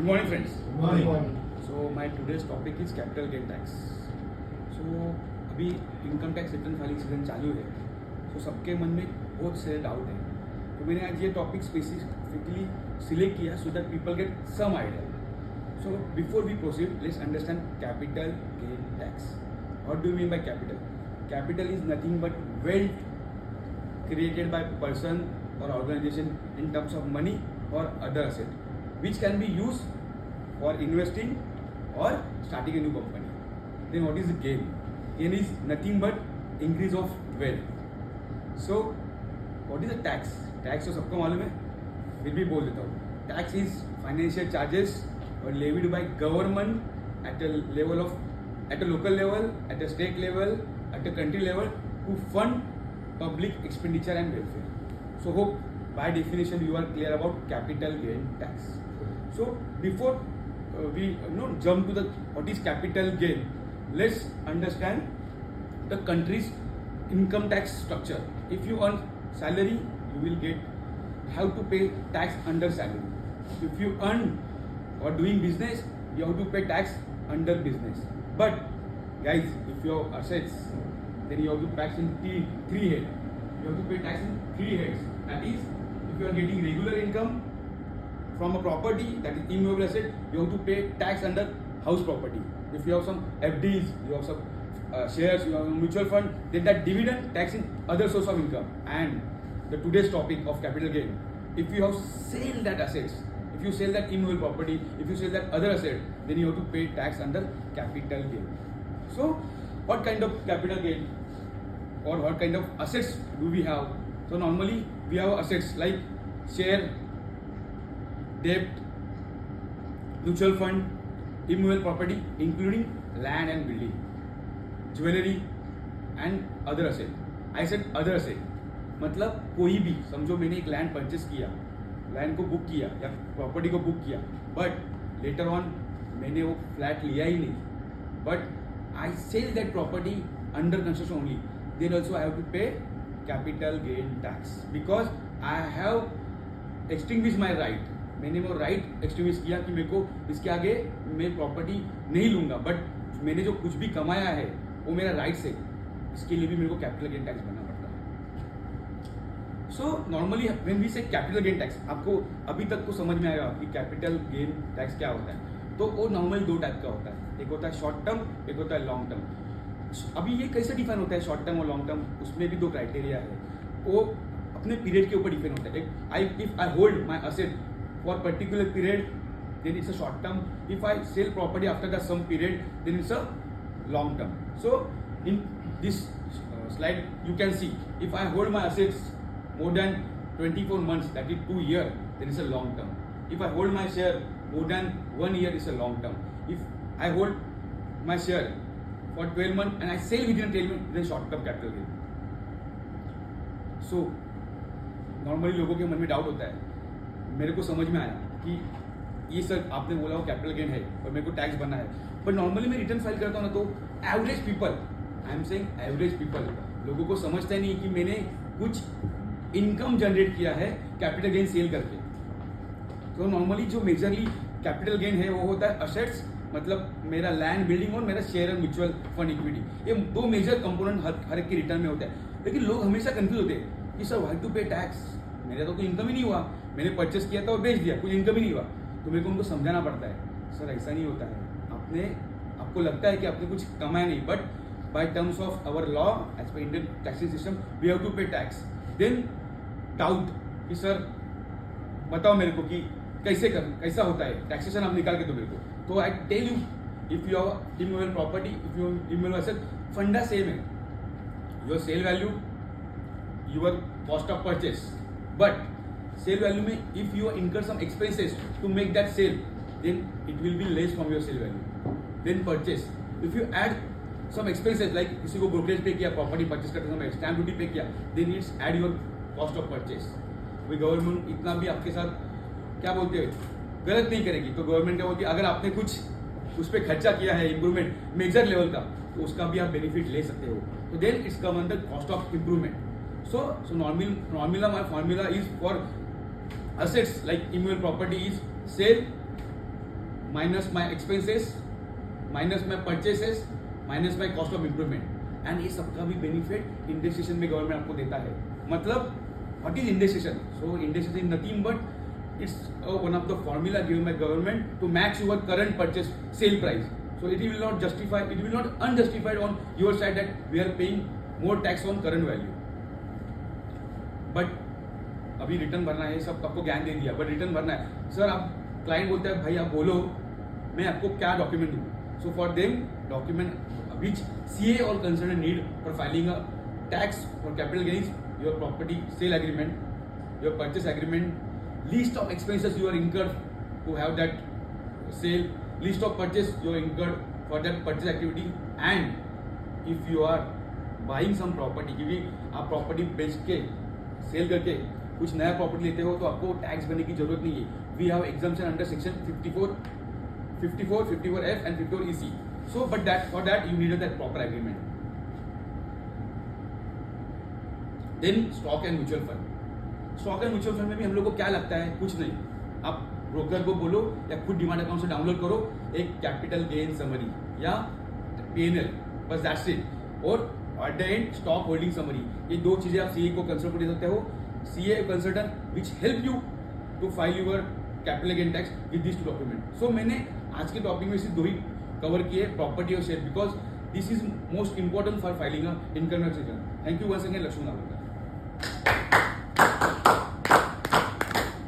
Good morning, friends. Good morning. So my today's topic is capital gain tax. So अभी income tax return filing season चालू है. So सबके मन में बहुत से डाउट है. तो मैंने आज ये टॉपिक स्पेसिफिकली सिलेक्ट किया so that people get some idea. So before we proceed, let's understand capital gain tax. What do you mean by capital? Capital is nothing but wealth created by person or organization in terms of money or other asset, which can be used for investing or starting a new company. Then what is the gain? Gain is nothing but increase of wealth. So what is the tax? Tax तो सबको मालूम है, फिर भी बोल देता हूँ. Tax is financial charges or levied by government at a level of, at a local level, at a state level, at a country level to fund public expenditure and welfare. So hope by definition you are clear about capital gain tax. So before we jump to the what is capital gain, let's understand the country's income tax structure. If you earn salary, you will have to pay tax under salary. If you earn or doing business, you have to pay tax under business. But guys, if you have assets, then you have to tax in three heads. You have to pay tax in three heads. That is, if you are getting regular income from a property, that is immovable asset, you have to pay tax under house property. If you have some FDs, you have some shares, you have a mutual fund, then that dividend tax in other source of income. And the today's topic of capital gain, if you have sell that assets, if you sell that immovable property, if you sell that other asset, then you have to pay tax under capital gain. So what kind of capital gain or what kind of assets do we have? So normally we have assets like share, debt, mutual fund, immovable property including land and building, jewelry and other asset. I said other asset, मतलब कोई भी समझो मैंने एक land purchase किया, land को book किया या प्रॉपर्टी को बुक किया, बट लेटर ऑन मैंने वो फ्लैट लिया ही नहीं, but I sell that property under construction only, then also I have to pay capital gain tax because I have extinguished my right. मैंने वो राइट एक्सटिंग्विश किया कि मेरे को इसके आगे मैं प्रॉपर्टी नहीं लूंगा, बट मैंने जो कुछ भी कमाया है वो मेरा राइट से, इसके लिए भी मेरे को कैपिटल गेन टैक्स भरना पड़ता है. सो नॉर्मली व्हेन वी से कैपिटल गेन टैक्स, आपको अभी तक तो समझ में आएगा कि कैपिटल गेन टैक्स क्या होता है. तो वो नॉर्मली दो टाइप का होता है, एक होता है शॉर्ट टर्म, एक होता है लॉन्ग टर्म. अभी ये कैसे डिफाइन होता है शॉर्ट टर्म और लॉन्ग टर्म, उसमें भी दो क्राइटेरिया है. वो अपने पीरियड के ऊपर डिपेंड होता है. If I hold my asset for particular period, then it's a short term. If I sell property after the some period, then it's a long term. So in this slide you can see, if I hold my assets more than 24 months, that is 2 years, then it's a long term. If I hold my share more than 1 year, it's a long term. If I hold my share for 12 months and I sell within 12 months, then short term capital gain. So normally लोगों के मन में doubt होता है, मेरे को समझ में आया कि ये सर आपने बोला वो कैपिटल गेन है और मेरे को टैक्स भरना है, बट नॉर्मली मैं रिटर्न फाइल करता हूँ ना, तो average people, I am saying average people, लोगों को समझता ही नहीं कि मैंने कुछ इनकम जनरेट किया है कैपिटल गेन सेल करके. तो नॉर्मली जो मेजरली कैपिटल गेन है वो होता है असेट्स, मतलब मेरा लैंड, बिल्डिंग और मेरा share and mutual fund equity. ये दो मेजर कंपोनेंट हर एक के रिटर्न में होता है. लेकिन लोग हमेशा कंफ्यूज होते हैं कि sir why to pay tax, मेरा तो कोई इनकम ही नहीं हुआ, मैंने परचेस किया था और बेच दिया, कुछ इनकम ही नहीं हुआ. तो मेरे को उनको समझाना पड़ता है, सर ऐसा नहीं होता है, आपको लगता है कि आपने कुछ कमाया नहीं, but by terms of our law as per Indian taxes system we have to pay tax. Then doubt कि सर बताओ मेरे को कि कैसा होता है टैक्सेशन, आप निकाल के दो मेरे को. तो I tell you, if you have immovable property, if you immovable asset, funda same है. Your sale value, your cost of purchase, but sale value में if you incur some expenses to make that sale, then it will be less from your sale value. Then purchase, if you add some expenses like किसी को brokerage pay किया, property purchase करते समय stamp duty पे किया, then it's add your cost of purchase. कोई government इतना भी आपके साथ क्या बोलते हैं गलत नहीं करेगी. तो गवर्नमेंट क्या बोलती है, अगर आपने कुछ उस पर खर्चा किया है इम्प्रूवमेंट मेजर लेवल का, तो उसका भी आप बेनिफिट ले सकते हो. तो then it's come under cost of improvement. So normally my formula is for assets like immovable property is sale, minus my expenses, minus my purchases, minus my cost of improvement, and ये सबका भी benefit indexation में government आपको देता है. मतलब what is indexation? So indexation is nothing but it's one of the formula given by government to match your current purchase sale price. So it will not justify, it will not unjustified on your side that we are paying more tax on current value. But अभी return भरना है, सब आपको ज्ञान दे दिया, but return भरना है. Sir आप क्लाइंट बोलते हैं भाई आप बोलो मैं आपको क्या डॉक्यूमेंट दूँ. So for them document which CA or concern need for filing a tax for capital gains, your property sale agreement, your purchase agreement, list of expenses you are incurred to have that sale, list of purchase you are incurred for that purchase activity, and if you are buying some property, क्योंकि आप property बेच के cell करके कुछ नया property लेते हो तो आपको टैक्स भरने की जरूरत नहीं है. We have exemption under section 54, 54F and 54 EC. So but that for that you need that proper agreement. Then stock and mutual fund. Stock and mutual fund में भी हम लोग को क्या लगता है, कुछ नहीं. आप ब्रोकर को बोलो या खुद डिमांड अकाउंट से डाउनलोड करो एक कैपिटल गेन समरी या PNL, बस दैट्स इट. और at the end stock holding summary. ये दो चीजें आप सीए को कंसल्ट दे सकते हो. CA consultant which help you to file your capital gain tax with these two documents. So मैंने आज के टॉपिक में सिर्फ दो ही कवर किए, प्रॉपर्टी और share, because this is most important for filing a income tax return. Thank you once again Lakshman नावलकर.